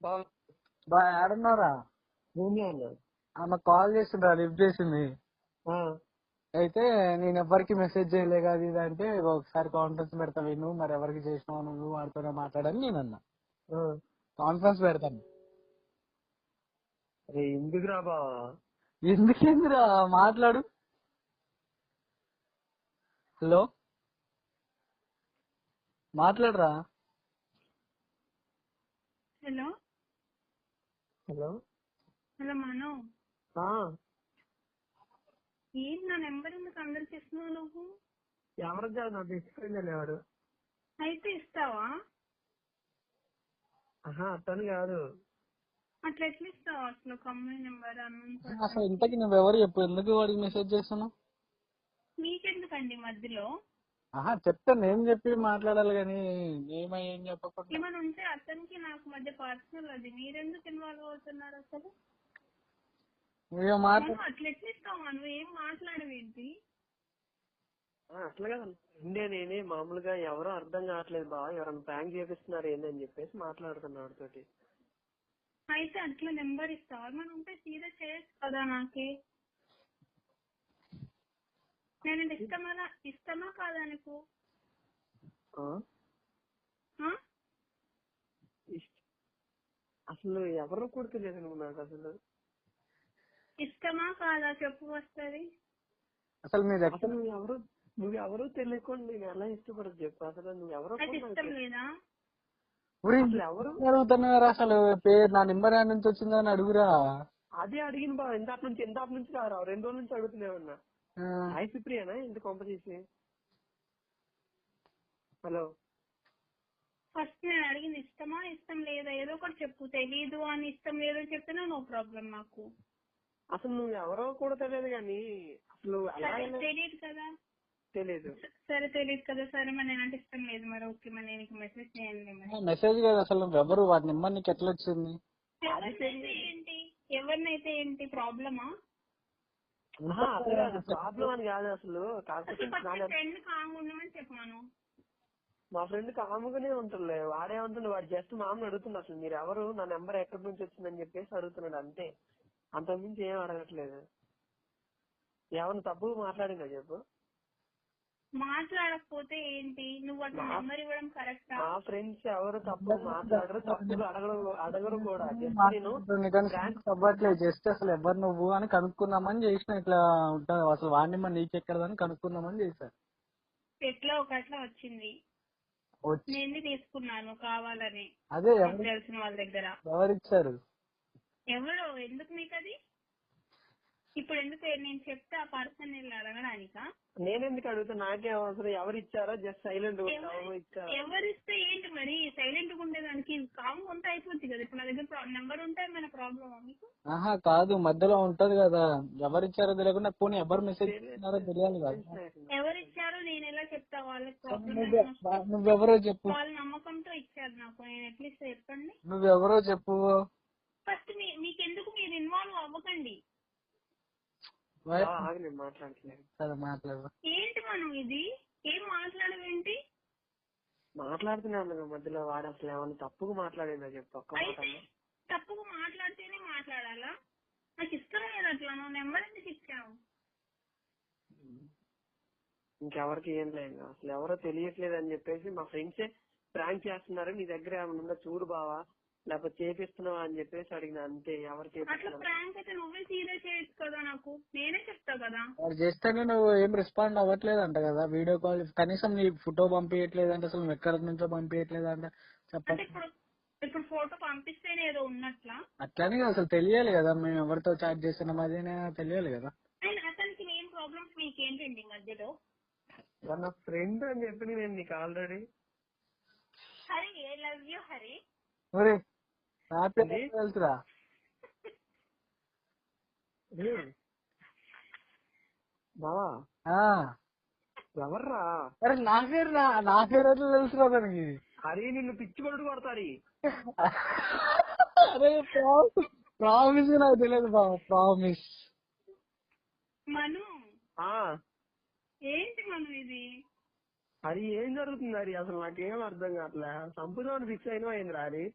ఆడున్నారా? ఆమె కాల్ చేసిండ్రా, లిఫ్ట్ చేసింది. అయితే నేను ఎవరికి మెసేజ్ చేయలే కదా ఇది అంటే, ఒకసారి కాన్ఫరెన్స్ పెడతా విను, మరి ఎవరికి చేసినావు నువ్వు వాడితోనే మాట్లాడని నేను అన్నా. కాన్ఫరెన్స్ పెడతాను. ఎందుకురా బావా? ఎందుకేందిరా, మాట్లాడు. హలో, మాట్లాడరా. హలో హలో హలో మను, ఏం నా నెంబర్ ఎందుకు అందరికి ఇస్తున్నావు నువ్వు? ఎవరికి కాదు, నాకు ఇష్టం వాడు. అయితే ఇస్తావా? అతను కాదు. అట్లా ఎట్లా ఇస్తావా అసలు ఒక అమ్మాయి నెంబర్? అసలు ఇంతకి నువ్వు ఎవరు చెప్పు, ఎందుకు వాడికి మెసేజ్ చేస్తున్నావు? మీకెందుకండి మధ్యలో? చెప్తాను, నేను చెప్పి మాట్లాడాలి కానీ ఏం చెప్పకుండా. ఏమైనా ఉంటే అతనికి నాకు మధ్య పర్సనల్, అది మీరెందుకు ఇన్వాల్వ్ అవుతున్నారు అసలు? అట్లా ఎట్లా ఇస్తావా? నువ్వు ఏం మాట్లాడవేంటి? అట్లా కదా నేనే మామూలుగా ఎవరో అర్థం కావట్లేదు బావ, ఎవరైనా ప్రాంక్ చేపిస్తున్నారు ఏందని చెప్పేసి మాట్లాడుతున్నాడు తోటి. అయితే అట్లా నెంబర్ ఇస్తావా? మనం ఉంటే సీదా చేయొచ్చు కదా. నాకే నేను ఇష్టమా కాదా నీకు? అసలు ఎవరు కూడా తెలియదు నువ్వు నాకు. అసలు ఇష్టమా కాదా చెప్పు వస్తుంది. అసలు మీరు నువ్వెవరో తెలియకుండా నేను ఎలా ఇష్టపడదు చెప్పు. అసలు నువ్వెవరో ఇష్టం లేదా? అడుగుతున్నారు అసలు పేరు, నా నెంబర్ యాడ్ నుంచి వచ్చిందని అడుగురా. అదే అడిగింది బా, ఇందాక నుంచి కాదు, 2 రోజుల నుంచి అడుగుతూనే ఉన్నా. హాయ్ సుప్రియానా ఎంత కొంప చేసి? హలో, ఫస్ట్ నేను అడిగింది ఇష్టమా ఇష్టం లేదా, ఏదో ఒకటి చెప్పు. తెలీదు అని ఇష్టం లేదో చెప్తేనే నో ప్రాబ్లం నాకు. అసలు నువ్వు ఎవరో కూడా తెలియదు కానీ అసలు తెలియదు కదా. తెలియదు, సరే తెలియదు కదా. సరే మరి నేనంటే ఇష్టం లేదు, మరి ఓకే మరి నేను మెసేజ్ చేయండి. మెసేజ్ కదా అసలు నువ్వు ఎవరు, వాడి నెంబర్ నీకు ఎట్లా వచ్చింది? ఎవరినైతే ఏంటి ప్రాబ్లమా? ప్రాబ్లం అని కాదు అసలు. ఫ్రెండ్ కాంగుండమని చెప్పాను. మా ఫ్రెండ్ కాముగానే ఉంటుండే, వాడే ఉంటుండే. వాడు జస్ట్ మామూలు అడుగుతున్నాడు అసలు మీరు ఎవరు, నా నెంబర్ ఎక్కడి నుంచి వచ్చిందని చెప్పేసి అడుగుతున్నాడు అంతే. అంతకుమించి ఏం అడగట్లేదు. ఏమన్నా తప్పు మాట్లాడిందా చెప్పు? మాట్లాడకపోతే ఏంటి, నువ్వు అట్లా నెంబర్ ఇవ్వడం కరెక్టా? మా ఫ్రెండ్స్ ఎవరు తప్పు మాట్లాడరు, తప్పులు అడగరు కూడా. జస్ట్ అసలు ఎవరు నువ్వు అని కనుక్కుందామని చేసిన. ఇట్లా ఉంటుంది అసలు, వాడిని మరి నీకెక్కడదని కనుక్కుందామని చేశారు. ఎట్లా ఒకట్లా వచ్చింది, నేను తీసుకున్నాను కావాలని. అదే తెలిసిన వాళ్ళ దగ్గర. ఎవరిచ్చారు? ఎవరు? ఎందుకు మీకు అది ఇప్పుడు? ఎందుకు నేను చెప్తే ఆ పర్సన్ వెళ్ళి అడగడానికా? నేనెందుకు అడుగుతా, నాకే అవసరం. ఎవరు ఇచ్చారో జస్ట్ సైలెంట్. ఎవరిస్తే ఏంటి మరి, సైలెంట్ గా ఉండేదానికి కామ్ ఉంటే అయిపోతుంది కదా. ఇప్పుడు నా దగ్గర నెంబర్ ఉంటే ఏమైనా ప్రాబ్లమా మీకు? కాదు, మధ్యలో ఉంటది కదా, ఎవరిచ్చారో తెలియకుండా పోనీ ఎవరు మెసేజ్ చేస్తున్నారో తెలియాలి కదా. ఎవరిచ్చారో నేను ఎలా చెప్తా వాళ్ళకి? నువ్వెవరో చెప్పు. వాళ్ళ నమ్మకంతో ఇచ్చారు నాకు, నేను ఎట్లీస్ట్ చెప్పండి. నువ్వెవరో చెప్పు ఫస్ట్. మీకెందుకు, మీరు ఇన్వాల్వ్ అవ్వకండి. మాట్లాడలేదు ఏంటి మనం ఇది? ఏం మాట్లాడవేంటి? మాట్లాడుతున్నాను మధ్యలో. వాడు అసలు ఏమన్నా తప్పుగా మాట్లాడిందా చెప్పు? తప్పుగా మాట్లాడితేనే మాట్లాడాలా? నాకు ఇష్టం లేదు అట్లా. నువ్వు నెంబర్ ఎందుకు ఇచ్చావు? ఇంకెవరికి ఏం లేదు, అసలు ఎవరో తెలియట్లేదు అని చెప్పేసి మా ఫ్రెండ్సే ప్రాంక్ చేస్తున్నారు. నీ దగ్గర ఏమన్నా చూడు బావా, లేకపోతే చేపిస్తున్నావా అని చెప్పేసి అడిగిన అంతే. ఎవరు నువ్వే సీరియస్ చేయొచ్చు కదా, నాకు నేనే చెప్తా కదా. వాడు చేస్తేనే నువ్వు ఏం రెస్పాండ్ అవ్వట్లేదు అంట కదా. వీడియో కాల్ కనీసం నీ ఫోటో పంపించట్లేదు అంటే, అసలు నువ్వు ఎక్కడి నుంచో పంపించట్లేదు అంటే చెప్పండి. ఇప్పుడు ఫోటో పంపిస్తేనే ఏదో ఉన్నట్లా? అట్లానే అసలు తెలియాలి కదా, మేము ఎవరితో చాట్ చేస్తున్నాం అది తెలియాలి కదా. అతనికి నేను ప్రాబ్లమ్స్ మీకేంటండి మధ్యలో? నా ఫ్రెండ్ అని చెప్పి నేను నీకు already. Hari, I love you Hari. తెలుసురా బావా? ఎవర్రా? అరే నా పేరు ఎట్లా తెలుసురా దానికి? హరి నిన్ను పిచ్చి కొడుకు కొడతారు. అరే ప్రామిస్, నాకు తెలియదు బాబా, ప్రామిస్. మను, ఏంటి మను ఇది? హరి ఏం జరుగుతుంది హరి? అసలు నాకేం అర్థం కావట్లే. సంపూర్ణ ఫిక్స్ అయినా అయింది హరి.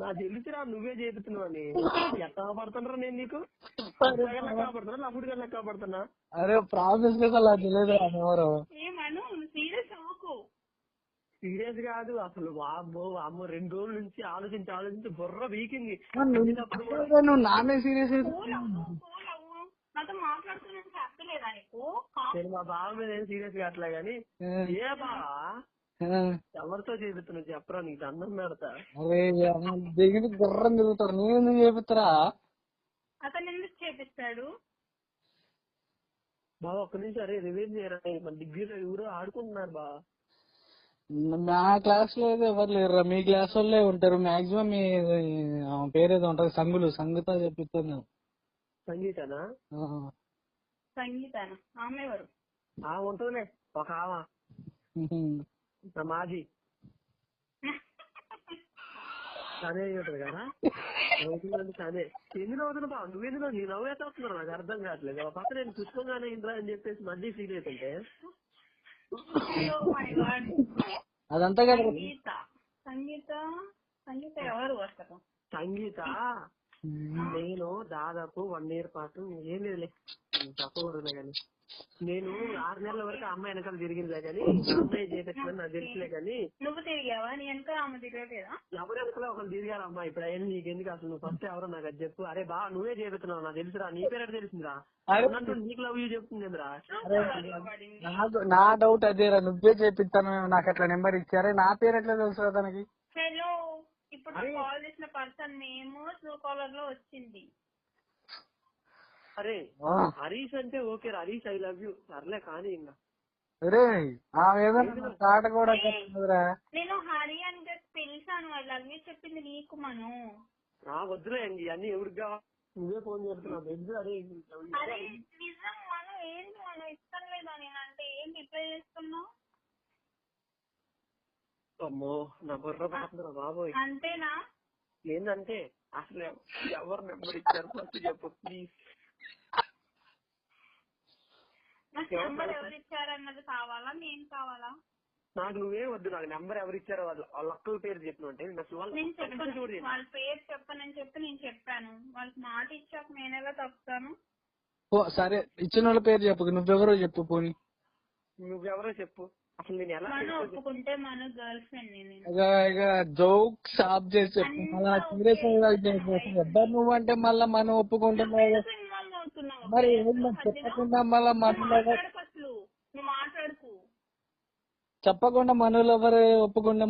నాకు తెలుసురా నువ్వే చేపుతున్నావు అని. ఎట్లా పడుతున్నా నేను నీకు కాపాడుతున్నా అప్పుడు కన్నా కాపాడుతున్నా. అరే ప్రామిస్ అలా తెలియదు ఎవరు సీరియస్ కాదు అసలు. వామ్మో 2 రోజుల నుంచి ఆలోచించి బుర్ర వీకింది. నువ్వు నామే సీరియస్ నేను మా బావ మీద ఏం సీరియస్ గా అట్లా గానీ ఏ బావా ఎవరితో చేపిస్తున్నావు చెప్పరా నీకు దండం పెడతా. అరే దిగిన గుర్రం తిరుగుతాడు నేను ఎందుకు చేపిస్తారా? అతను ఎందుకు చేపిస్తాడు బావ? ఒక్క నిమిషం. అరే రివెంజ్ చేయరా మన డిగ్రీలో ఎవరు ఆడుకుంటున్నారు బా. మా క్లాస్ లో అయితే ఎవరు లేరు. మీ క్లాస్ వాళ్ళే ఉంటారు మాక్సిమం. మీ పేరేదో ఉంటది సంగీత చెప్పిస్తాను. సంగీతనా? సంగీతనా? ఆమె ఎవరు? ఉంటుందిలే ఒక ఆమె మాజీ తనే ఉంటది కదా. తనే ఎందుకు అవుతున్నా బా? నువ్వెందుకు నీ నవ్వేత వస్తున్నావు నాకు అర్థం కావట్లేదు. ఒక పక్క నేను పుష్పంగానే ఇంద్రా అని చెప్పేసి మళ్ళీ ఫీల్ అవుతుంటే అదంతా కదా. సంగీత ఎవరు వస్తారు? సంగీత నేను దాదాపు 1 year పాటు ఏం లేదులే చెప్పకూడదులే కానీ నేను 6 నెలల వరకు అమ్మాయి వెనకాల తిరిగిందిలే కానీ అమ్మాయి చేపించమని నాకు తెలుసులే కానీ. నువ్వు తిరిగావా? నీ వెనక ఆమె తిరగలేదా? ఎవరు వెనకలో ఒకరు తిరిగారు అమ్మా. ఇప్పుడు అయ్యింది నీకెందుకు అసలు? నువ్వు ఫస్ట్ ఎవరో నాకు అది చెప్పు. అరే బా నువ్వే చేపిస్తున్నావు నాకు తెలుసురా. నీ పేరు తెలిసిందిరా అన్నట్టు నీకు లవ్ యూ చెప్తుందిరా. నా డౌట్ అదేరా నువ్వే చేపిస్తాను. నాకు అట్లా నెంబర్ ఇచ్చారే నా పేరు ఎట్లా తెలుసు తనకి? ఇప్పుడు కాల్ చేసిన పర్సన్ నేమ్ ట్రూ కాలర్ లో వచ్చింది. అరే హరీష్ అంటే okay Harish I love you సర్లే కానీ ఇంకా కూడా నేను హరి అని పిలిచాను. ఐ లవ్ యూ చెప్పింది నీకు మను. వద్దులే అన్ని ఎవరికి నువ్వే ఫోన్ చేస్తున్నావు. అరే నిజం మను ఏంటి మనం ఇష్టం లేదా నేనంటే ఏం రిప్లై చేస్తున్నావు? అమ్మో నా బుర్ర పడుతుందిరా బాబోయ్. అంతేనా? ఏంటంటే అసలు ఎవరు నెంబర్ ఇచ్చారు ఫస్ట్ చెప్పు ప్లీజ్. నాకు నెంబర్ ఎవరు ఇచ్చారన్నది కావాలా నేను కావాలా? నాకు నువ్వే వద్దు. నాకు నెంబర్ ఎవరు ఇచ్చారో వాళ్ళ అక్కల పేరు చెప్పిన అంటే వాళ్ళ పేరు చెప్పనని చెప్పి నేను చెప్పాను. వాళ్ళకి మాట ఇచ్చాక నేను ఎలా తప్పుతాను? సరే ఇచ్చిన వాళ్ళ పేరు చెప్పు. నువ్వెవరో చెప్పు. పోనీ నువ్వెవరో చెప్పు. అసలు నేను ఎలా ఒప్పుకుంటే మన గర్ల్ ఫ్రెండ్ జోక్స్ ఆఫ్ చేసి చెప్పు. మళ్ళా సీరియస్ నువ్వు అంటే మళ్ళా మనం ఒప్పుకుంటున్నావు. మరి చెప్పకుండా మళ్ళా మాట్లాడుకు చెప్పకుండా మనలో ఎవరు ఒప్పుకుండా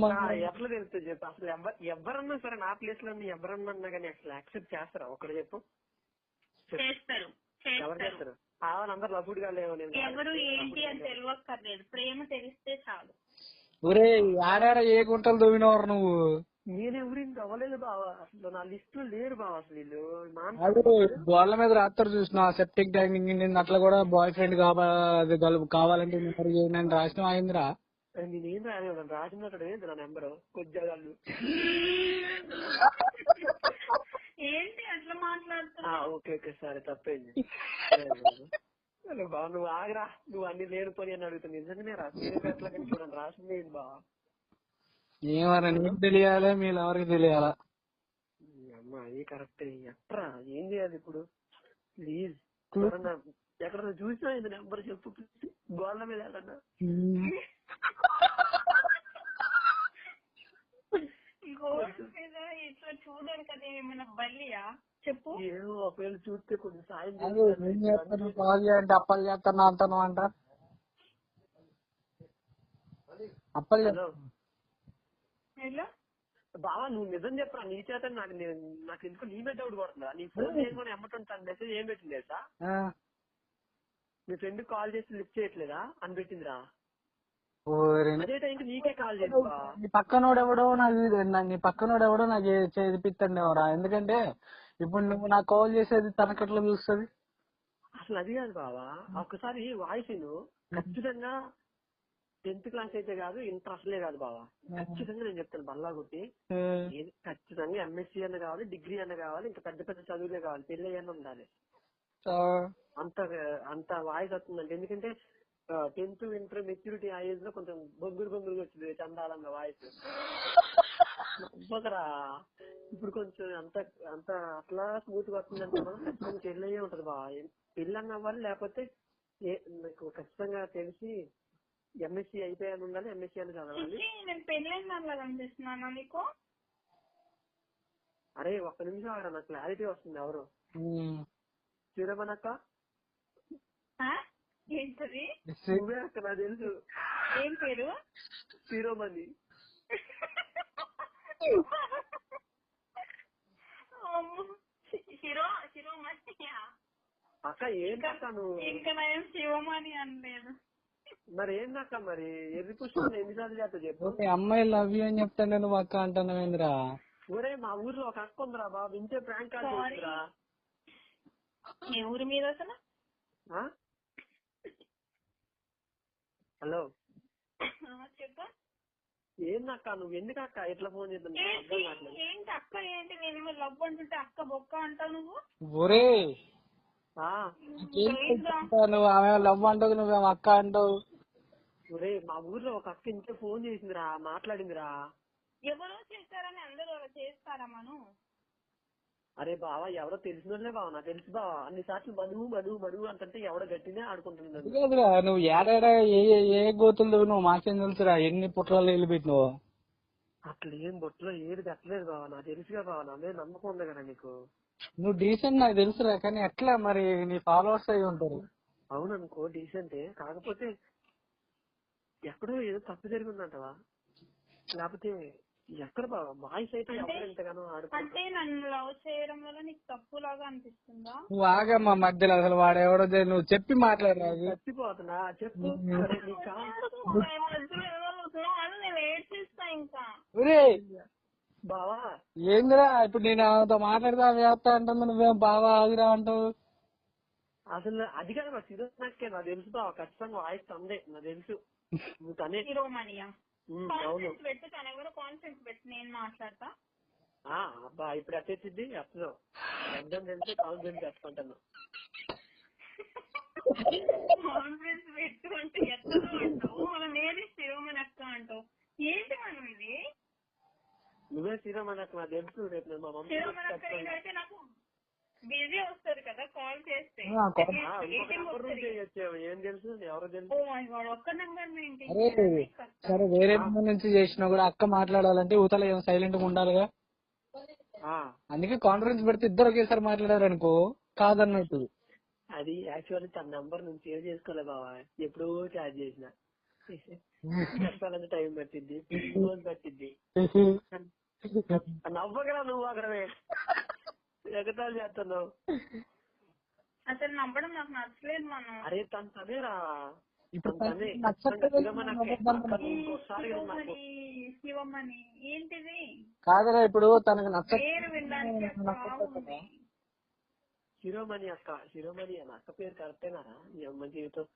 ఎట్లా తెలుస్తుంది చెప్పు. అసలు ఎవరన్నా సరే నా ప్లేస్ లో ఎవరన్నా కానీ అసలు యాక్సెప్ట్ చేస్తారా? ఒకటి చెప్పు. ఎవరు చేస్తారు? అందరు లఫుడ్ గా లేవు. ఎవరు ఏంటి అని తెలియక్కర్లేదు. ప్రేమ తెలిస్తే చాలు. ఒరే ఆడాడ ఏ గుంటలు దొవినవారు నువ్వు? నేనెవరికి అవ్వలేదు బావా. అసలు నా లిస్ట్ లో లేరు బావా. అసలు వీళ్ళు గోళ్ళ మీద రాస్తారు చూసిన సెప్టిక్ ట్యాంక్ అట్లా కూడా బాయ్ ఫ్రెండ్ కావాలంటే నేను రాసిన అయిందిరా. నేనేం రాలేదు రాసినట్టు ఏంటి నా నెంబరు కొద్దిగాళ్ళు ఏంటి అట్లా మాట్లాడుతున్నా? ఓకే ఓకే సరే తప్పేంది. బావ నువ్వు ఆగరా. నువ్వు అన్ని లేనిపోయి అని అడుగుతావు. నిజంగానే ఎట్లా కానీ చూడండి రాసింది ఏంటి బావా? ఏమన్నా నీకు తెలియాలా మీరు ఎవరికి తెలియాలా? అమ్మా అది కరెక్ట్. ఎట్రా ఏం చేయాలి ఇప్పుడు? ప్లీజ్ ఎక్కడ చూసినా ఇది నెంబర్ చెప్పు. గోళ్ళ మీద ఎక్కడన్నా ఇట్లా చూడాలి కదా. ఏమైనా బల్లియా చెప్పు. ఏమో ఒకవేళ చూస్తే కొంచెం సాయం కాల్ చేయండి. అప్పలు చేస్తాను అంటాను అంట. అప్పలు బావా నువ్వు నిజం చెప్పరా? నీ చేత నాకు ఎందుకు నీ మీద డౌట్ పడుతుందా? నీ ఫోన్ చేసుకుని ఎమ్మటుంటాను మెసేజ్ ఏం పెట్టింది తెలుసా? మీ ఫ్రెండ్ కాల్ చేసి లిఫ్ట్ చేయట్లేదా అని పెట్టిందిరా. అదే టైంకి నీకే కాల్ చేసి నీ పక్కనోడెవడో నాకు చేపిస్తాండి ఎవరా? ఎందుకంటే ఇప్పుడు నువ్వు నాకు కాల్ చేసేది తనకెట్లా చూస్తుంది? అసలు అది కాదు బావా. ఒక్కసారి వాయిస్ ఖచ్చితంగా 10th క్లాస్ అయితే కాదు ఇంటర్ అసలే కాదు బావా. ఖచ్చితంగా నేను చెప్తాను బల్లా కొట్టి. ఖచ్చితంగా ఎంఎస్సీ అన్న కావాలి, డిగ్రీ అన్న కావాలి, ఇంకా పెద్ద పెద్ద చదువులే కావాలి, పెళ్లి అన్న ఉండాలి. అంత వాయిస్ వస్తుందంటే ఎందుకంటే 10th ఇంటర్ మెచ్యూరిటీ ఆ ఏజ్ లో కొంచెం బొగ్గురు వచ్చింది చందాలంగా వాయిస్. నవ్వకరా ఇప్పుడు కొంచెం అంత అంత అట్లా స్మూత్ గా వస్తుందంటే మనం ఖచ్చితంగా పెళ్లి అయ్యే ఉంటది బావ. పెళ్లి అన్న అవ్వాలి, లేకపోతే మీకు ఖచ్చితంగా తెలిసి ఎంఎస్సీ అయిపోయాను ఉండాలి, ఎంఎస్సీ అని చదవాలి. నేను పెళ్ళైన అనిపిస్తున్నాను నీకు. అరే ఒక్క నిమిషం ఆడ నాకు క్లారిటీ వస్తుంది. ఎవరు శిరోమణక్క? ఏంటది? నువ్వే అక్క, నాకు తెలుసు. ఏం పేరు? శిరోమణి. అక్క ఏంటక్క నువ్వు? ఇంకా నేను శివమణి అనలేదు. మరి ఏందక్క మరి ఎర్రి పుష్పం ఎన్నిసార్లు చేస్తా చెప్పు. అమ్మాయి లవ్ యూ అని చెప్తాను నువ్వు అక్క అంటున్నావేంద్రా? ఊరే మా ఊర్లో ఒక అక్క ఉందిరా బాబు, ఇంతే ప్రాంక్ కాల్ చేస్తుందిరా. ఏ ఊరి మీద అసలు? హలో చెప్పు. ఏందక్క నువ్వు ఎందుకక్క ఇట్లా ఫోన్ చేద్దాం? ఏంటి అక్క? ఏంటి నేను లవ్ అంటుంటే అక్క బొక్క అంటావు నువ్వు? ఒరే నువ్వు ఆమె లవ్ అంటావు, నువ్వేమో అక్క అంటావు. ఒరే మా ఊర్లో ఒక అక్క ఇంకే ఫోన్ చేసిందిరా, మాట్లాడిందిరా. ఎవరో చేస్తారని అందరూ చేస్తారా మనం? అరే బావా ఎవరో తెలిసినోళ్ళే బావ, నాకు తెలుసు బావా. అన్ని సార్లు మనువు మనువు మనువు అంటుంటే ఎవడో గట్టినే ఆడుకుంటున్నాడు. నువ్వు ఏడాడా ఏ గోతులు నువ్వు మాకేం తెలుసురా? ఎన్ని పుట్లలో వెళ్ళి పెట్టినావు? అట్లా ఏం బొట్టులో ఏది కట్టలేదు బావా, నాకు తెలుసుగా బావా. నా మీద నమ్మకం ఉంది కదా నీకు. నువ్వు డీసెంట్ నాకు తెలుసురా, కానీ ఎట్లా మరి నీ ఫాలోవర్స్ అయి ఉంటారు. అవుననుకో డీసెంటే, కాకపోతే ఎక్కడో ఏదో తప్పు జరిగిందంటవా? లేకపోతే ఎక్కడ బావా వాయిస్ అయితే ఎంతగానో అంటే నన్ను లవ్ చేయడం వల్ల నీకు తప్పులాగా అనిపిస్తుందా? నువ్వు ఆగమ్మా మధ్యలో, అసలు వాడెవడో నువ్వు చెప్పి మాట్లాడరాదు. చచ్చిపోతున్నా చెప్పు. నేను ఏడ్చేస్తా ఇంకా. బావా ఏందిరా ఇప్పుడు నేను ఆమెతో మాట్లాడితే ఆమె వేస్తా అంటుంది, నువ్వేం బావా ఆగిరా అంటావు? అసలు అది కదా మా శిరోమణికే నాకు తెలుసు బావా, ఖచ్చితంగా వాయిస్ తందే నాకు తెలుసు. నువ్వు తనే శిరోమణియా? అవును పెట్టు, తనకు కూడా కాన్ఫిడెన్స్ పెట్టు, నేను మాట్లాడతా. అబ్బా ఇప్పుడు అట్టేసింది అప్పుడు అర్థం తెలిసి కాన్ఫిడెన్స్ చేసుకుంటాను. కాన్ఫిడెన్స్ పెట్టు అంటే ఎట్లా అంటావు? నేను శిరోమణి అక్క అంటావు. ఏంటి మనం ఇది? నువ్వే శిరోమణి అక్క నాకు తెలుసు. రేపు మా మమ్మీ అయితే నాకు బిజీ వస్తుంది కదా కాల్ చేస్తే. ఏం తెలుసు ఎవరో తెలుసు. ఒక్క నెంబర్ ఏంటి? సరే వేరే నెంబర్ నుంచి చేసినా కూడా అక్క మాట్లాడాలంటే ఊతల ఏమో సైలెంట్ గా ఉండాలిగా. అందుకే కాన్ఫరెన్స్ పెడితే ఇద్దరు ఒకేసారి మాట్లాడారు అనుకో కాదన్నట్టు. అది యాక్చువల్లీ తన నంబర్ నుంచి సేవ్ చేసుకోలే బావా, ఎప్పుడో చార్జ్ చేసిన. చెప్పాలంటే టైం పట్టిద్ది, రోజు పట్టిద్ది. నవ్వగల నువ్వు అక్కడమే ఎగతాలు చేస్తున్నావు. అసలు నవ్వడం నాకు నచ్చలేదు. మనం అరే తను తనేరా. ఇప్పుడు శివమణి ఏంటిది కాదురా, ఇప్పుడు తనకు శిరోమణి అక్క, శిరోమణి అని అక్క పేరు కరెక్టేనారా? మీ అమ్మ జీవితం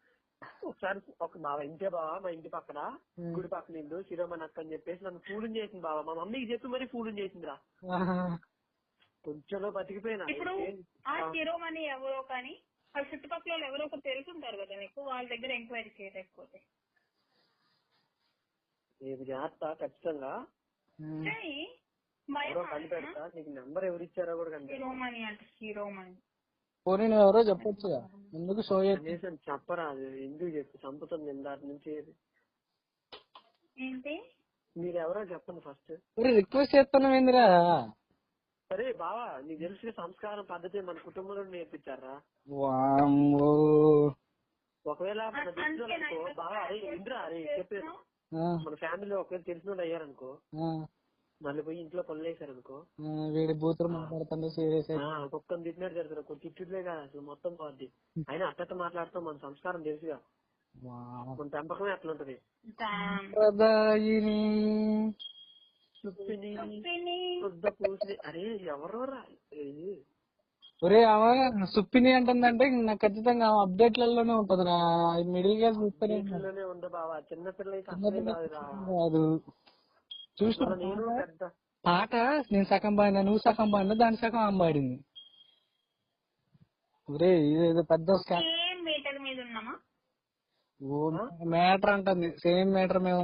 ఒకసారి మా ఇంటే బావా, మా ఇంటి పక్కన గుడి పక్కన ఇల్లు శిరోమణి అక్క అని చెప్పేసి నన్ను ఫూలింగ్ చేసింది బావా. మా మమ్మీకి చెప్పి మరీ ఫూలింగ్ చేసిందిరా. కొంచెంలో బతికిపోయినా. ఇప్పుడు ఆ శిరోమణి ఎవరో కానీ ఆ చుట్టుపక్కల ఎవరో ఒకరు తెలుసుంటారు కదా నీకు, వాళ్ళ దగ్గర ఎంక్వైరీ చేయలేకపోతే నేను చేస్తా ఖచ్చితంగా. కనిపెడతా. నీకు నెంబర్ ఎవరు ఇచ్చారో కూడా కనిపెడతా. శిరోమణి అంటే శిరోమణి పోనీ నువ్వు ఎవరో చెప్పొచ్చు ఎందుకు షో చెప్పరా? ఎందుకు చెప్పి చంపుతుంది ఇందాటి నుంచి. ఏంటి మీరెవరో చెప్పండి ఫస్ట్. రిక్వెస్ట్ చేస్తున్నావు ఏందిరా? సరే బావా నీకు తెలిసిన సంస్కారం పద్ధతి మన కుటుంబంలో నేర్పించారా? ఒకవేళ మన తెలిసిన బావా అరే ఇంద్రా అరే చెప్పారు మన ఫ్యామిలీలో ఒకవేళ తెలిసిన వాళ్ళు అయ్యారనుకో, మళ్ళీ పోయి ఇంట్లో పనులు వేసారనుకో, వీడి బూతులు మాట్లాడుతుండే ఒక్కొక్కరిని తిట్టినట్టు జరుగుతుంది. కొన్ని తిట్టులే కాదు అసలు మొత్తం పోద్ది. అయినా అట్ట మాట్లాడుతాం, మన సంస్కారం తెలుసుగా, మన పెంపకమే అట్లుంటది. అరే ఎవరో ఒరే ఆమె సుప్పిని అంటుందంటే నాకు ఖచ్చితంగా అప్డేట్లలోనే ఉంటది రా. మిడిల్ క్లాస్ ఉంది బావా, చిన్నపిల్ల కాదు. చూసిన పాట నేను సగం పాడినా, నువ్వు సగం పాడినా, దాని సగం ఆమె పాడింది. ఒరే ఇదేదో పెద్ద మ్యాటర్ అంటుంది. సేమ్ మ్యాటర్ మేము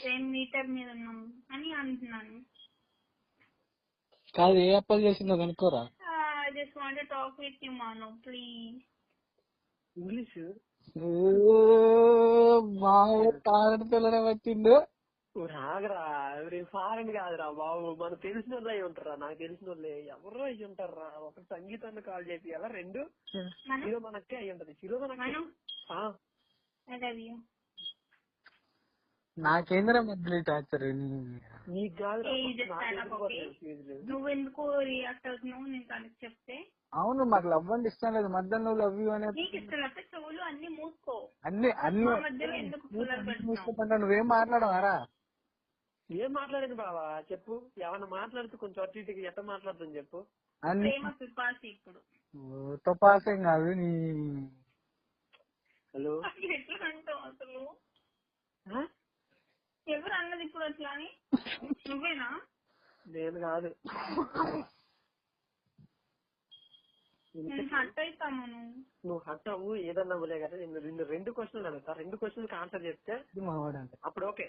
సేమ్ మీటర్ మీద ఉన్నాం అని అంటున్నాను. కాదు ఏ అప్పలు చేసిందో కనుక్కోరా. I just want to talk with you మాను ప్లీజ్. ఇంగ్లీష్ మా తాగడి పిల్లనే వచ్చిండు. రాగరా ఫారెన్ కాదురా బాబు, మనకు తెలిసిన వాళ్ళు అయి ఉంటారా, నాకు తెలిసిన వాళ్ళే ఎవరో అయి ఉంటారా. ఒక సంగీతాన్ని కాల్ చేపియాలా, రెండు హీరో మనకే అయి ఉంటది. హీరో నాకేంద్రా మధ్యలో టార్చర్. నీకు కాదు, నువ్వు ఎందుకు రియాక్ట్ అవుతున్నావు నేను తనకి చెప్తే? అవును మాకు లవ్ అంటే ఇష్టం లేదు, మధ్యలో నువ్వు లవ్ యూ అనే నీకు ఇష్టం లేకపోతే చెవులు అన్ని మూసుకో. అన్ని మధ్యలో ఎందుకు మూసుకోకుండా నువ్వేం మాట్లాడవారా? ఏం మాట్లాడేది బావా చెప్పు, ఏమన్నా మాట్లాడుతూ కొంచెం అటు ఇటుకి ఎట్లా మాట్లాడుతుంది చెప్పు. ప్రేమ పిపాసి ఇప్పుడు తపాసేం కాదు నీ. హలో ఎట్లా అంటావు అసలు? ఎవరు అన్నది ఇప్పుడు అట్లా అని? నువ్వేనా? నేను కాదు. హట్ అవుతాము. నువ్వు హట్ అవ్వు ఏదన్నా ఊలే కదా. నేను రెండు క్వశ్చన్లు అడుగుతా, రెండు క్వశ్చన్కి ఆన్సర్ చెప్తే అప్పుడు ఓకే.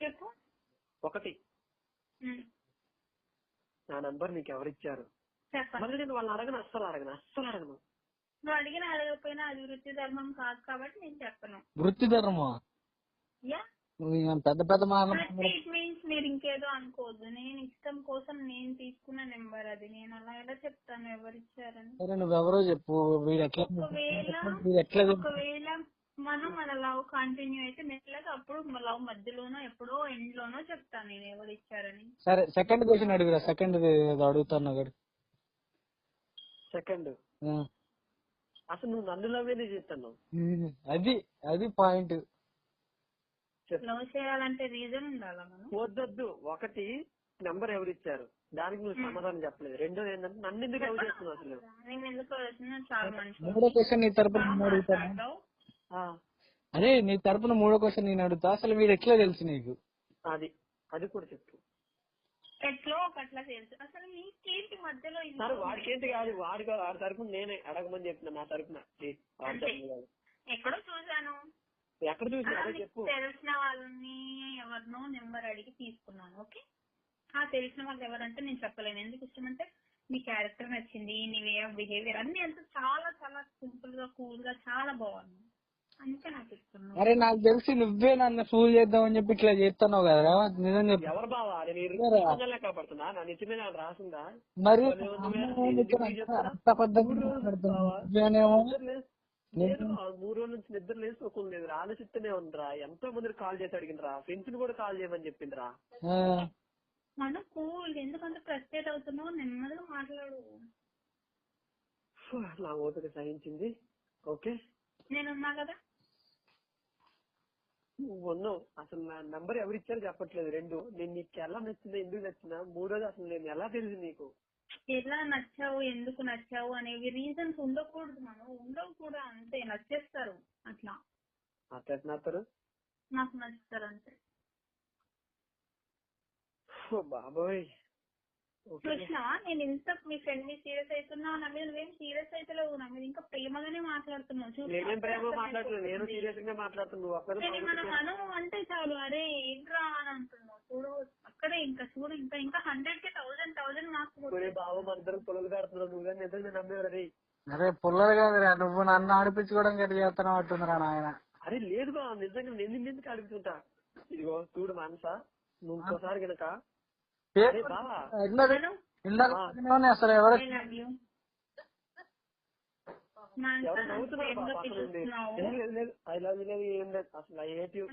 చెప్పు. ఒకటి, నా నంబర్ నీకు ఎవరిచ్చారు? మళ్ళీ నేను వాళ్ళని అడగను, అస్సలు అడగను. నువ్వు అడిగిన అడగకపోయినా అది వృత్తి ధర్మం కాదు కాబట్టి నేను చెప్పను. వృత్తి ధర్మం పెద్ద పెద్ద మీన్స్ మీరు ఇంకేదో అనుకోవద్దు. నేను ఇష్టం కోసం నేను తీసుకున్న నెంబర్ అది. నేను అలా ఎలా చెప్తాను ఎవరిచ్చారని? నువ్వెవరో చెప్పు. ఒకవేళ మనం మన లవ్ కంటిన్యూ అయితే మెల్లగా అప్పుడు లవ్ మధ్యలోనో ఎప్పుడో ఎండ్ లోనో చెప్తాను నేను ఎవరు ఇచ్చారని. సరే సెకండ్ క్వశ్చన్ అడుగురా. సెకండ్ అడుగుతాను. సెకండ్, అసలు నువ్వు నన్ను లవ్ ఏది చేస్తాను? అది పాయింట్. లవ్ చేయాలంటే రీజన్ ఉండాలా? మనం వద్దొద్దు. ఒకటి, నెంబర్ ఎవరిచ్చారు దానికి నువ్వు సమాధానం చెప్పలేదు. రెండోది ఏంటంటే నన్ను ఎందుకు లవ్ చేస్తున్నావు అసలు? నేను ఎందుకు చాలా మంచి. మూడో క్వశ్చన్ నీ తరపున అడుగుతాను. అదే నీ తరపున మూడో క్వశ్చన్ నేను అడుగుతా. అసలు వీడు ఎట్లా తెలుసు నీకు? అది కూడా చెప్పు. ఎట్లో ఒకట్లా తెలుసు. అసలు నీకేంటి మధ్యలో? వాడికేంటి కాదు, వాడి తరపున నేనే అడగమని చెప్పిన. నా తరపున ఎక్కడో చూసాను. ఎక్కడ చూసినా చెప్పు. తెలిసిన వాళ్ళని ఎవరినో నెంబర్ అడిగి తీసుకున్నాను. ఓకే, తెలిసిన వాళ్ళు ఎవరంటే నేను చెప్పలేను. ఎందుకు ఇష్టం అంటే నీ క్యారెక్టర్ నచ్చింది, నీ వే ఆఫ్ బిహేవియర్ అన్ని అంతా చాలా చాలా సింపుల్ గా కూల్ గా చాలా బాగుంది. అందుకే నాకు ఇష్టం. అరే నాకు తెలిసి నువ్వే నన్ను ఫూల్ చేద్దామని చెప్పి ఇట్లా చేస్తున్నావు కదా. నిజం చెప్పు. ఎవరు బావా కాపాడుతున్నా? నా నెత్తి మీద రాసిందా? మరి లేదు, 3 రోజుల నుంచి నిద్ర లేసుకోకుండా లేదు, ఆలోచిస్తూనే ఉందిరా. ఎంతో మంది కాల్ చేసి అడిగినరా, ఫ్రెండ్స్ ని కూడా కాల్ చేయమని చెప్పిందిరా. మనకు ఎందుకంటే ఫ్రస్ట్రేట్ అవుతున్నావు, నెమ్మదిగా మాట్లాడు. నా ఓపిక సహించింది. ఓకే, నేనున్నా కదా. నువ్వు ఉన్నావు. అసలు నా నంబర్ ఎవరిచ్చారో చెప్పట్లేదు. రెండు, నేను నీకు ఎలా నచ్చిందా, ఎందుకు నచ్చినా. మూడోది, అసలు నేను ఎలా తెలియదు నీకు? ఎలా నచ్చావు, ఎందుకు నచ్చావు అనేవి రీజన్స్ ఉండకూడదు. మనం ఉండవు కూడా, అంతే. నచ్చేస్తారు అట్లా. నచ్చేస్తారు, నాకు నచ్చుతారు అంతే. బాబోయ్ కృష్ణ, నేను ఇంత మీ ఫ్రెండ్ ని సీరియస్ అవుతున్నా, నా మీద నువ్వేం సీరియస్ అయితే లేవు. నా మీద ఇంకా ప్రేమగానే మాట్లాడుతున్నావు. నేనేం ప్రేమ మాట్లాడుతున్నా, నేను సీరియస్ గా మాట్లాడుతున్నావు. మనం అంటే చాలు అరే ఏంట్రా అని అంటున్నావు. చూడు అక్కడే ఇంకా చూడు, ఇంకా 100కి 1000 నాకు. బాబు మనందరం పొలలు కడుతున్నావు. నువ్వు నిజంగా నమ్మేవారు. అరే పుల్లలు కాదురా, నువ్వు నన్ను ఆడిపించుకోవడం గట్టి చేస్తున్నావు అంటున్నారా నాయన. అరే లేదు బా, నిజంగా నేను ఎందుకు అడుగుతుంటా. ఇదిగో చూడు మనసా, నువ్వు ఇంకోసారి కనుక అసలు ఎవరు ఐ లవ్ యూ ఏం లేదు అసలు. ఐ హేట్ యూ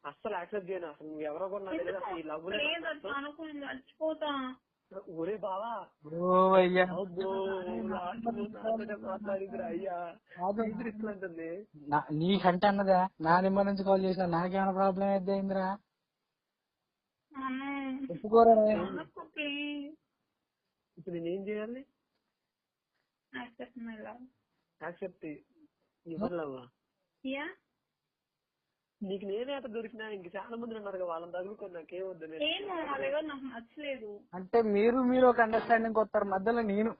అస్సలు యాక్సెప్ట్ చేయను. అసలు నువ్వు ఎవరో కూడా నాకు తెలియదు. అసలు ఈ లవ్ ఒరే బావా, మాట్లాడిందిరా అయ్యా. అంటుంది నీకంటే అన్నదా? నా నెంబర్ నుంచి కాల్ చేసిన నాకేమైనా ప్రాబ్లం అయితే అయిందిరా? ఒప్పుకోరా? ఇప్పుడు నేనేం చేయాలి? యాక్సెప్ట్ ఇవ్వలేవా? నీకు నేనే అట్లా దొరికినా, ఇంక చాలా మంది ఉన్నారు వాళ్ళని తగులుకొని నాకేమొద్దు. నాకు నచ్చలేదు అంటే మీరు ఒక అండర్స్టాండింగ్ వస్తారు, మధ్యలో నేను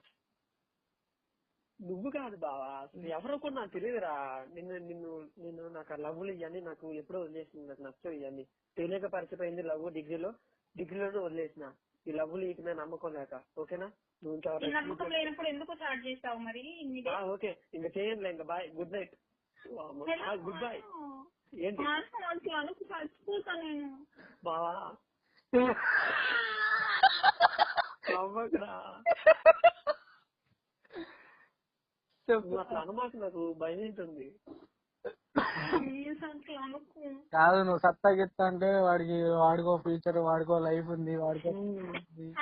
నువ్వు కాదు బావా, అసలు ఎవరో కూడా నాకు తెలియదురా. నిన్ను నాకు ఆ లవ్లు ఇవన్నీ నాకు ఎప్పుడో వదిలేసింది. నాకు నచ్చవు ఇవన్నీ. తెలియక పరిచయపోయింది లవ్ డిగ్రీలోనే వదిలేసిన. ఈ లవ్లు వీటి మీద నమ్మకం లేక. ఓకేనా? నువ్వు నమ్మకం లేనప్పుడు ఎందుకు స్టార్ట్ చేస్తావు మరి? ఓకే, ఇంకా చేయండి, ఇంకా bye, good night, good bye. ఏంటి బావా నవ్వకరా, నువ్వు అట్లా అనమాట, నాకు భయం ఉంటుంది. కాదు, నువ్వు సత్తా గిత్తా అంటే వాడికో ఫ్యూచర్, వాడికో లైఫ్ ఉంది, వాడికో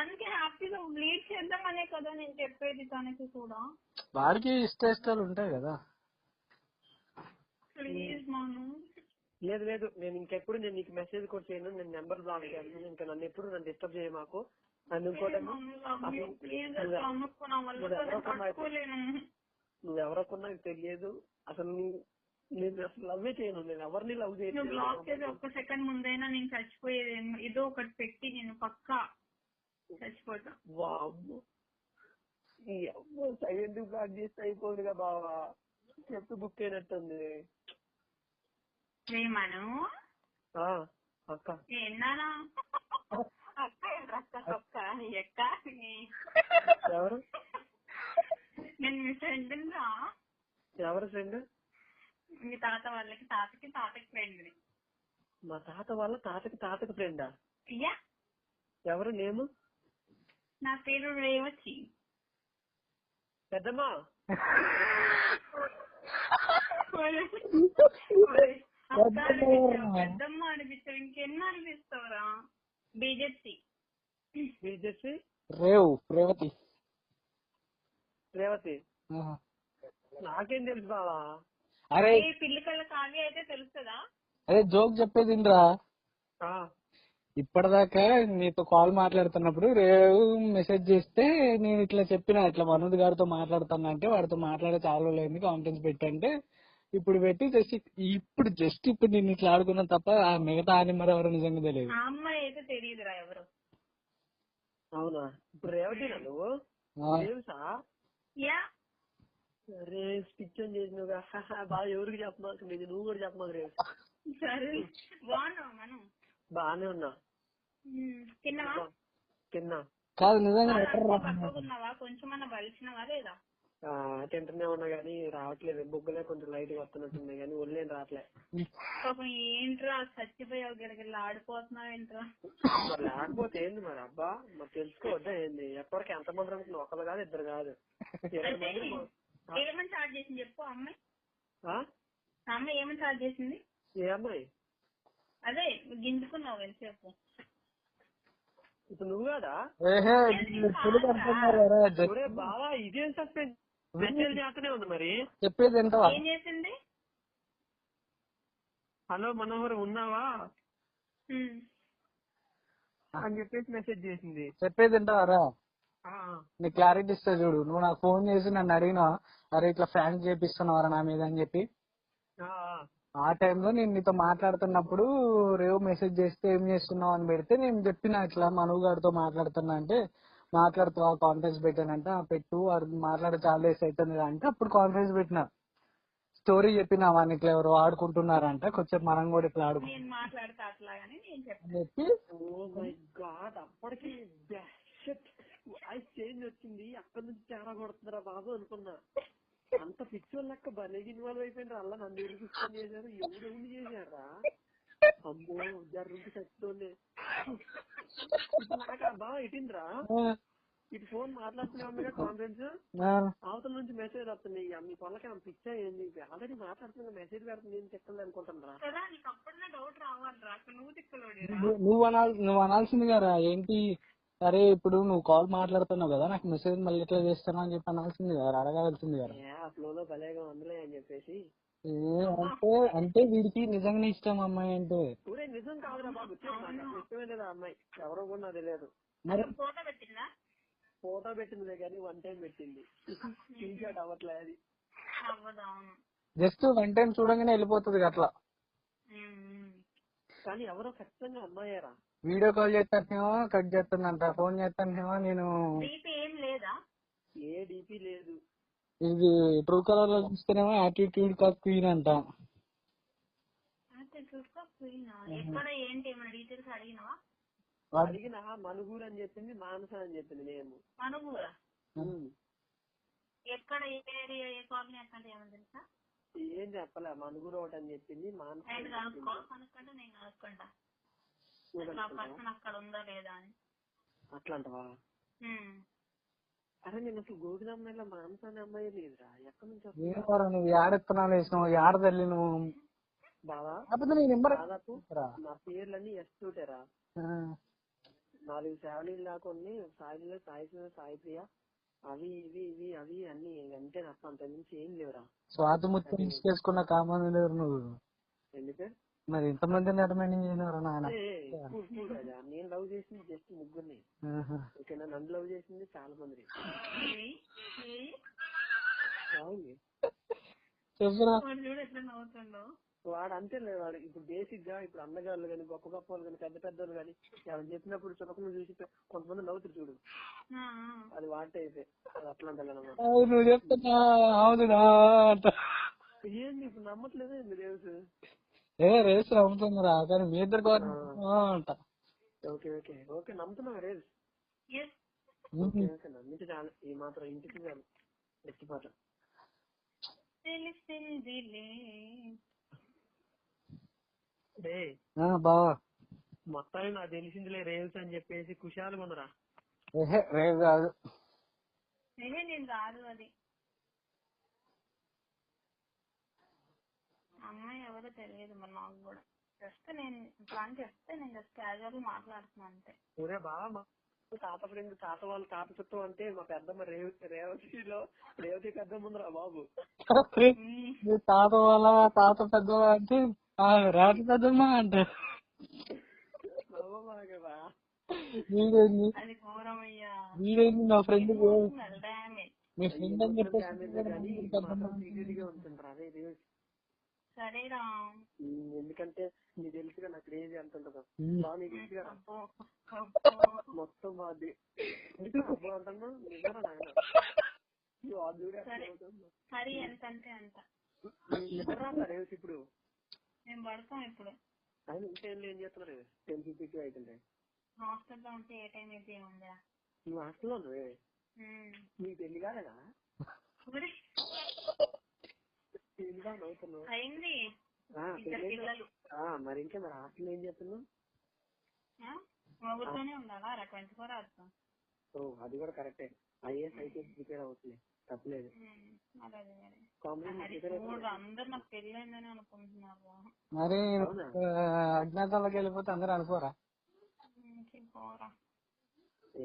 అందుకే హ్యాపీగా లీడ్ చేద్దామనే కదా నేను చెప్పేది తనకి కూడా. వాడికి ఇష్టాలు ఉంటాయి కదా. ప్లీజ్ మాను. లేదు, నేను ఇంకెప్పుడు నేను నీకు మెసేజ్ కూడా చేయను. నేను నెంబర్ బ్లాక్ చేయాలి. ఇంకా నన్ను ఎప్పుడు నన్ను డిస్టర్బ్ చేయ మాకు. నన్ను ఇంకోటి నువ్వెవరకున్నా తెలియదు అసలు. నేను అసలు లవ్వే చేయను. నేను ఎవరిని లవ్ చేయను. బ్లాక్ చేసి ఒక్క సెకండ్ ముందైనా నేను చచ్చిపోయేది ఏదో ఒకటి పెట్టి నేను పక్కా చచ్చిపోతా. వామ్మో, ఈ అమ్మో సైలెంట్ బ్లాక్ చేస్తే అయిపోదుగా బావా. చెప్తూ బుక్ అయినట్టుంది. ఏమను అక్క ఎన్నానా అక్క అక్క ఎక్క ఎవరు? నేను మీ ఫ్రెండ్ రా. ఎవరు ఫ్రెండ్? మీ తాత వాళ్ళకి తాతకి ఫ్రెండ్. మా తాత వాళ్ళ తాతకి ఫ్రెండా? అయ్యా, ఎవరు నేము? నా పేరు రేవతి. పెద్దమ్మా పెద్దమ్మ అనిపిస్తావు, ఇంకెన్నో అనిపిస్తావురా. బీజెపి రేవతి నాకేం తెలుసు బావా. అరే పిల్లి కళ్ళ కావ్య అయితే తెలుస్తుందా? అదే జోక్ చెప్పేదిరా. ఇప్పటిదాకా నీతో కాల్ మాట్లాడుతున్నప్పుడు రేవు మెసేజ్ చేస్తే నేను ఇట్లా చెప్పిన, ఇట్లా మనోజ్ గారితో మాట్లాడుతున్నా అంటే వాడితో మాట్లాడే చాలా లేదు కాన్ఫరెన్స్ పెట్టంటే ఇప్పుడు పెట్టి జస్ట్ ఇప్పుడు నేను ఇట్లా ఆడుకున్నా తప్ప ఆ మిగతా మరి ఎవరు నిజంగా తెలియదు. ఆ అమ్మాయి అయితే తెలియదురా ఎవరు. అవునా? ఇప్పుడు రేవతినా నువ్వు? తెలుసా? అరే స్టిచ్ అని చేసినవుగా బాగా. ఎవరికి చెప్పమాకు, నువ్వు కూడా చెప్పమాకు రేపు. సరే, బాగున్నావు? బాగానే ఉన్నా. తిన్నా. కాదు నిజంగా కొంచెమన్నా బలిసినవా లేదా? తింటూనే ఉన్నా గానీ రావట్లేదు. బొగ్గులే కొంచెం లైట్ గా వస్తున్నట్టుంది కానీ ఒళ్ళేం రావట్లే. పాపం ఏంట్రా చచ్చిపోయావు, గిడగిల్లా ఆడిపోతున్నావు ఏంట్రా? మరి లేకపోతే ఏంది మరి? అబ్బా మరి తెలుసుకోవద్దా ఏంది? ఎప్పటికీ ఎంతమంది అనుకుంటున్నా, ఒకరు కాదు ఇద్దరు కాదు. ఏమని స్టార్ట్ చేసింది చెప్పు. అమ్మాయి ఏమని స్టార్ట్ చేసింది? ఏ అమ్మాయి? అదే గింజుకున్నావు ఎంతసేపు. ఇప్పుడు నువ్వు కదా బావా, ఇదేం సస్పెన్స్ మెసేజ్ చేస్తూనే ఉంది. మరి చెప్పేది ఏం చేసింది? హలో మనోహర్ ఉన్నావా అని చెప్పేసి మెసేజ్ చేసింది. చెప్పేది వింటావారా? నీ క్లారిటీ ఇస్తా చూడు. నువ్వు నాకు ఫోన్ చేసి నన్ను అడిగినా, అరే ఇట్లా ఫ్రాంక్ చేపిస్తున్నావరా నా మీద అని చెప్పి. ఆ టైంలో నేను నీతో మాట్లాడుతున్నప్పుడు రేవు మెసేజ్ చేస్తే ఏం చేస్తున్నావు అని పెడితే నేను చెప్పిన, ఇట్లా మనవు గారితో మాట్లాడుతున్నా అంటే, మాట్లాడుతావా కాన్ఫరెన్స్ పెట్టానంటే పెట్టు, మాట్లాడే చాలా డేస్ అవుతుంది అంటే అప్పుడు కాన్ఫరెన్స్ పెట్టిన. స్టోరీ చెప్పిన వాడిని ఇట్లా ఎవరు ఆడుకుంటున్నారంట, కొంచెం మనం కూడా ఇట్లా చెప్పి అప్పటికి చేంజ్ వచ్చింది. అక్కడి నుంచి తేడా కొడుతున్నారా బాబు అనుకున్నా. అంత పిక్చర్ లెక్క భలే ఇన్వాల్వ్ అయిపోయినారు. అలా నన్ను ఎదుగుని చేశారు, ఎవరు చేశారా? అమ్మో జరుగుతూ చచ్చితోంది. బాగా ఇటిందిరా, ఇటు ఫోన్ మాట్లాడుతూనే ఉంది కాన్ఫరెన్స్. అవతల నుంచి మెసేజ్ వస్తుంది. మీ పొలకి ఆమె పిచ్చా ఏంది? ఆల్రెడీ మాట్లాడుతున్నా మెసేజ్ పెడుతుంది, నేను చెప్తుంది అనుకుంటున్నా. నువ్వు అనాల్సింది కదా ఏంటి, సరే ఇప్పుడు నువ్వు కాల్ మాట్లాడుతున్నావు కదా, నాకు మెసేజ్ మళ్ళీ ఎట్లా చేస్తాను అని చెప్పి అనాల్సింది కదా, అడగాల్సింది కదా. ఫ్లోలో భలేగా అందులే అని చెప్పేసి. అంటే వీడికి నిజంగా ఇష్టం అమ్మాయి అంటే. నిజం కాదురా బాబు, ఇష్టమే లేదా అమ్మాయి? ఎవరో కూడా నాకు తెలియదు. ఫోటో పెట్టింది కానీ వన్ టైం పెట్టింది, స్క్రీన్ షాట్ అవ్వట్లే. అది జస్ట్ వన్ టైం చూడగానే వెళ్ళిపోతుంది అట్లా. కానీ ఎవరో ఖచ్చితంగా అమ్మాయారా. వీడియో కాల్ చేస్తానేమో కట్ చేస్తుందంట, ఫోన్ చేస్తానేమో నేను ఏం లేదా, ఏ డీపీ లేదు. ఇది ట్రూ కలర్ లో చూస్తేనేమో యాటిట్యూడ్ కా క్వీన్ అంట. ఎక్కడ ఏంటి ఏమైనా డీటెయిల్స్ అడిగినావా? అడిగిన మనుగూరు అని చెప్పింది, మానస అని చెప్పింది. నేను మనుగూరా? ఎక్కడ ఏ ఏరియా ఏ కాలనీ అక్కడ ఏమన్నా తెలుసా? ఏం చెప్పలే, మనుగూరు ఒకటి అని చెప్పింది. మానస కనుక్కుంటా నేను కనుక్కుంటా పర్సన్ అక్కడ ఉందా లేదా అని. అట్లా అంటవా? అరే నేను అసలు గోగుల అమ్మాయిలో మానస అనే అమ్మాయి లేదురా. ఎక్కడి నుంచి నువ్వు ఏడెత్తనాలు వేసినావు, ఏడ తల్లి నువ్వు బావా? దాదాపు నా పేర్లన్నీ ఎస్ తోటేరా. 4 సేవలీలు దాకా ఉన్నాయి. సాయిలో సాయి ప్రియ అవి ఇవి ఇవి అవి అన్ని అంటే తప్ప అంత నుంచి ఏం లేవురా. స్వాతి ముత్యం చేసుకున్న కామన్ లేరు నువ్వు. ఎందుకే మరి ఇంతమంది రికమెండింగ్ చేసినారు నాయన. నేను లవ్ చేసింది జస్ట్ 3 ఓకేనా. నన్ను లవ్ చేసింది చాలా మంది. చెప్పురా. వాడు అంతేలే. వాడు ఇప్పుడు బేసిక్ గా ఇప్పుడు అన్నగాళ్ళు కానీ గొప్ప గొప్ప వాళ్ళు కానీ పెద్ద పెద్ద వాళ్ళు కానీ ఎవరు చెప్పినప్పుడు చులకన చూసి కొంతమంది నవ్వుతారు చూడు, అది వాటే అయితే అది అట్లా అంటానమాట. నువ్వు చెప్తున్నా అవునురా అంట. ఏంది ఇప్పుడు నమ్మట్లేదు ఏంది రేసు? రేసు నమ్ముతుందిరా కానీ మీ ఇద్దరు అంట. ఓకే ఓకే ఓకే నమ్ముతున్నావు రేసు. నమ్మించి చాలు, ఈ మాత్రం ఇంటికి చాలు ఎత్తిపాట. బావా మొత్తాన్ని నాకు తెలిసిందిలే రేవ్స్ అని చెప్పేసి కుషాలు కొనరా. రేవ్ కాదు నేను కాదు అది. అమ్మాయి ఎవరో తెలియదు మరి నాకు కూడా. జస్ట్ నేను ప్లాన్ చెప్తే నేను జస్ట్ క్యాజువల్ మాట్లాడుతున్నా అంతే. ఊరే బాగా మా తాత ఫ్రెండ్, తాత వాళ్ళు తాత చుట్టూ అంటే మా పెద్దమ్మ రేవతిలో రేవతి పెద్దమ్మ ఉందిరా బాబు. తాత వాళ్ళ తాత పెద్దమ్మ అంటే రేవతి పెద్దమ్మ అంటే వీడేంది నా ఫ్రెండ్ మీ ఫ్రెండ్ అని చెప్పేసి. సరేరా, ఎందుకంటే నీకు తెలుసుగా నాకు క్రేజీ ఎంత ఉంటుందో. బాగా నీకు తెలుసుగా మొత్తం బాగుంది అంటున్నా. నిజరా నాయన రేవ్స్ ఇప్పుడు మేము పడతాం. ఇప్పుడు ఆయన ఇంట్లో ఏం చేస్తున్నారు? 10:52 అవుతుండే. హాస్టల్లో ఉంటే ఏ టైం అయితే ఏముందా? నువ్వు హాస్టల్లో నువ్వే నీకు పెళ్లి కాలేదా? అయింది. మరి ఇంకా మరి హాస్టల్ ఏం చేస్తున్నావు? మొగుడుతోనే ఉండాలా 24 hours? అది కూడా కరెక్టే. ఐఏఎస్ ఐపీఎస్ ప్రిపేర్ అవుతుంది, తప్పలేదు. అందరు నాకు పెళ్ళైందని అనుకుంటున్నారు. మరి అజ్ఞాతంలోకి వెళ్ళిపోతే అందరూ అనుకోరా?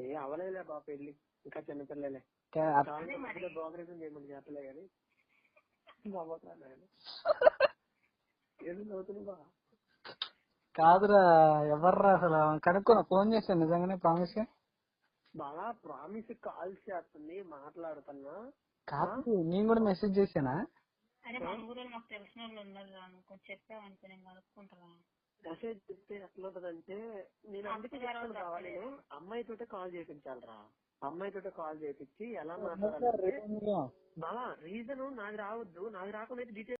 ఏ అవలేలే బా పెళ్లి, ఇంకా చిన్నపిల్లలే. బ్రోకరేజ్ చేయమని చెప్పలే కానీ కాదురా ఎవర్రా అసలు కనుక్కున్నా. ఫోన్ చేశాను నిజంగానే ప్రామిస్ గా. బాగా ప్రామిస్ కాల్ చేస్తుంది, మాట్లాడుతున్నా. కాదు నేను కూడా మెసేజ్ చేశానా? మెసేజ్ చెప్తే ఎట్లా ఉంటదంటే నేను అందుకే చెప్తాను కావాలి. నేను అమ్మాయితోటే కాల్ చేయించాలరా. అమ్మాయితోటే కాల్ చేయించి ఎలా మాట్లాడాలి బాగా రీజన్ నాకు రావద్దు. నాకు రాకుండా డీటెయిల్స్